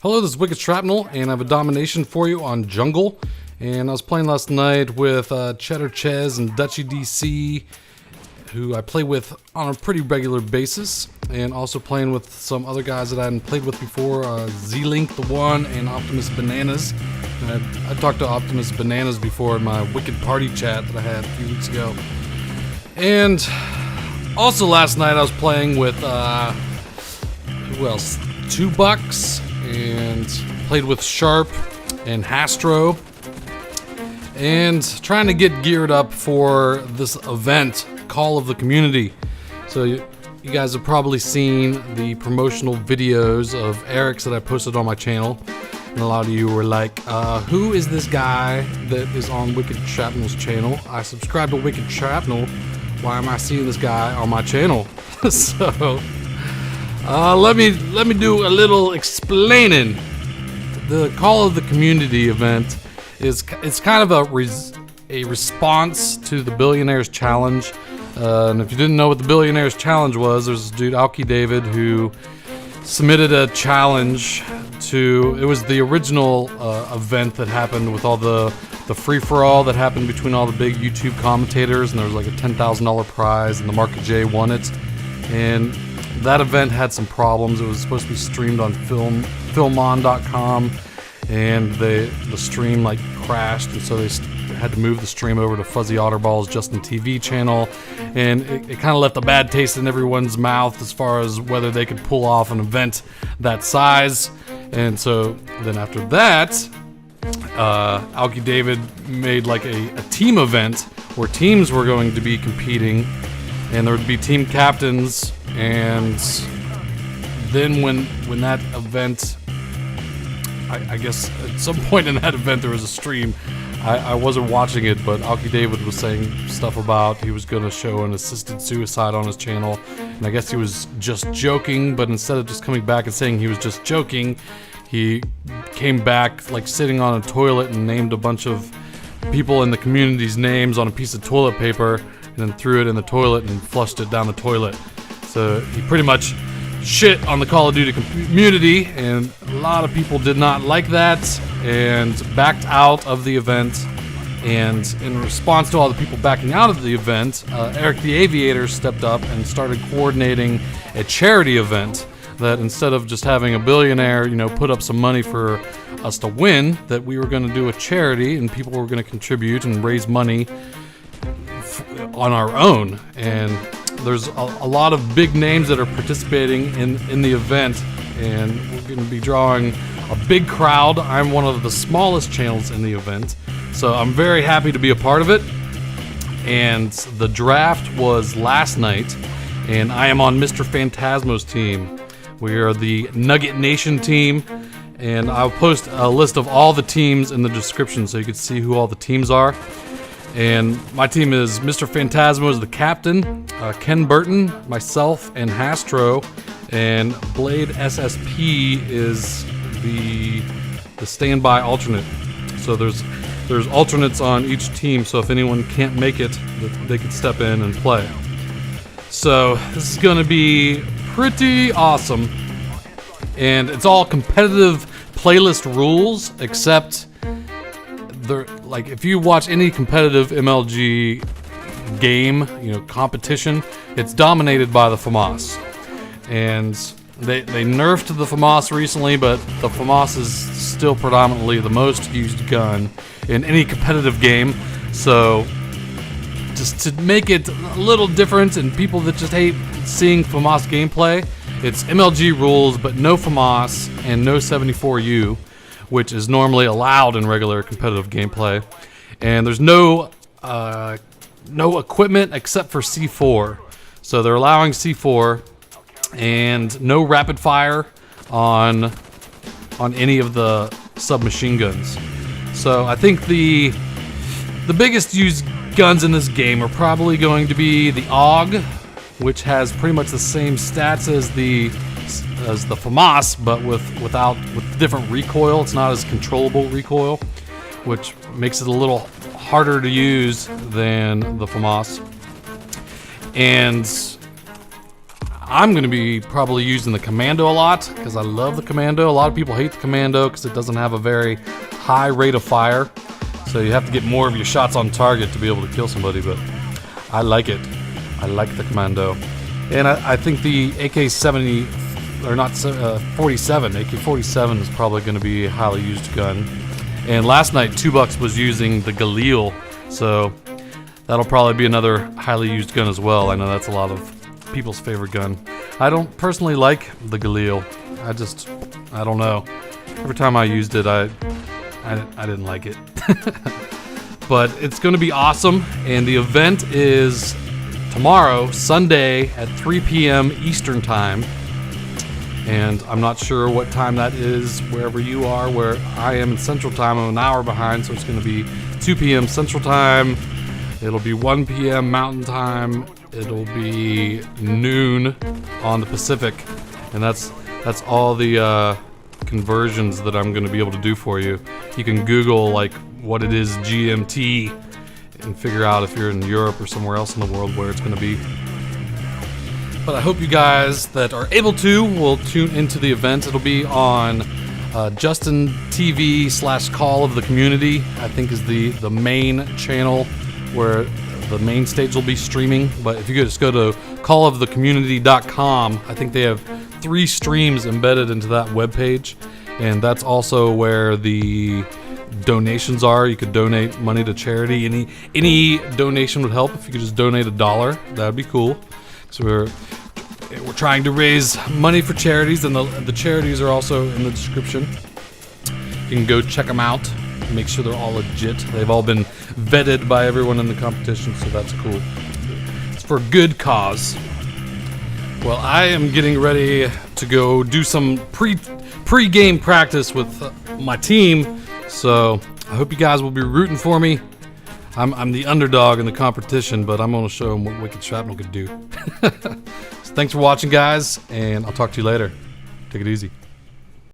Hello, this is Wicked Shrapnel, and I have a Domination for you on Jungle. And I was playing last night with Cheddar Chez and Dutchy DC, who I play with on a pretty regular basis, and also playing with some other guys that I hadn't played with before, Z-Link the One and Optimus Bananas. I talked to Optimus Bananas before in my Wicked Party chat that I had a few weeks ago. And also last night I was playing with, who else? 2 Bucks, and played with Sharp and Hastro, and trying to get geared up for this event, Call of the Community. So you guys have probably seen the promotional videos of Eric's that I posted on my channel, and a lot of you were like, who is this guy that is on Wicked Shrapnel's channel? I subscribe to Wicked Shrapnel. Why am I seeing this guy on my channel? So let me do a little explaining. The Call of the Community event is kind of a response to the Billionaires Challenge. And if you didn't know what the Billionaires Challenge was, there's this dude Alki David who submitted a challenge to. It was the original event that happened with all the free-for-all that happened between all the big YouTube commentators, and there was like a $10,000 prize, and the Market J won it. And that event had some problems. It was supposed to be streamed on filmon.com, and the stream like crashed, and so they had to move the stream over to Fuzzy Otterball's Justin TV channel, and it kind of left a bad taste in everyone's mouth as far as whether they could pull off an event that size. And so then after that, Alki David made like a team event where teams were going to be competing, and there would be team captains. And then when that event, I guess at some point in that event there was a stream. I wasn't watching it, but Alki David was saying stuff about he was going to show an assisted suicide on his channel, and I guess he was just joking, but instead of just coming back and saying he was just joking, he came back like sitting on a toilet and named a bunch of people in the community's names on a piece of toilet paper, and then threw it in the toilet and flushed it down the toilet. So he pretty much shit on the Call of Duty community, and a lot of people did not like that and backed out of the event. And in response to all the people backing out of the event, Eric the Aviator stepped up and started coordinating a charity event that instead of just having a billionaire, put up some money for us to win, that we were going to do a charity and people were going to contribute and raise money on our own. And there's a lot of big names that are participating in the event, and we're going to be drawing a big crowd. I'm one of the smallest channels in the event, so I'm very happy to be a part of it. And the draft was last night, and I am on Mr. Phantasmo's team. We are the Nugget Nation team, and I'll post a list of all the teams in the description so you can see who all the teams are. And my team is Mr. Phantasmo is the captain, Ken Burton, myself, and Hastro, and Blade SSP is the standby alternate. So there's alternates on each team, so if anyone can't make it, they can step in and play. So this is going to be pretty awesome, and it's all competitive playlist rules, except like if you watch any competitive MLG game, competition, it's dominated by the FAMAS. And they nerfed the FAMAS recently, but the FAMAS is still predominantly the most used gun in any competitive game. So just to make it a little different, and people that just hate seeing FAMAS gameplay, it's MLG rules, but no FAMAS and no 74U, which is normally allowed in regular competitive gameplay. And there's no equipment except for C4. So they're allowing C4, and no rapid fire on any of the submachine guns. So I think the biggest used guns in this game are probably going to be the AUG, which has pretty much the same stats as the FAMAS, but with different recoil. It's not as controllable recoil, which makes it a little harder to use than the FAMAS. And I'm going to be probably using the Commando a lot because I love the Commando. A lot of people hate the Commando because it doesn't have a very high rate of fire. So you have to get more of your shots on target to be able to kill somebody, but I like it. I like the Commando. And I think the AK-70, or not 47, AK-47 is probably going to be a highly used gun. And last night, $2 was using the Galil, so that'll probably be another highly used gun as well. I know that's a lot of people's favorite gun. I don't personally like the Galil. I don't know. Every time I used it, I didn't like it. But it's going to be awesome, and the event is tomorrow, Sunday at 3 p.m. Eastern Time. And I'm not sure what time that is wherever you are. Where I am in Central Time, I'm an hour behind, so it's going to be 2 p.m. Central Time. It'll be 1 p.m. Mountain Time. It'll be noon on the Pacific, and that's all the conversions that I'm going to be able to do for you. You can Google like what it is GMT and figure out if you're in Europe or somewhere else in the world where it's going to be. But I hope you guys that are able to will tune into the event. It'll be on Justin TV / Call of the Community, I think is the main channel where the main stage will be streaming. But if you just go to callofthecommunity.com, I think they have 3 streams embedded into that webpage, and that's also where the donations are. You could donate money to charity. Any donation would help. If you could just donate $1, that'd be cool. So we're trying to raise money for charities, and the charities are also in the description. You can go check them out. Make sure they're all legit. They've all been vetted by everyone in the competition, so that's cool. It's for a good cause. Well, I am getting ready to go do some pre-game practice with my team, so I hope you guys will be rooting for me. I'm the underdog in the competition, but I'm going to show them what Wicked Shrapnel could do. So thanks for watching, guys, and I'll talk to you later. Take it easy.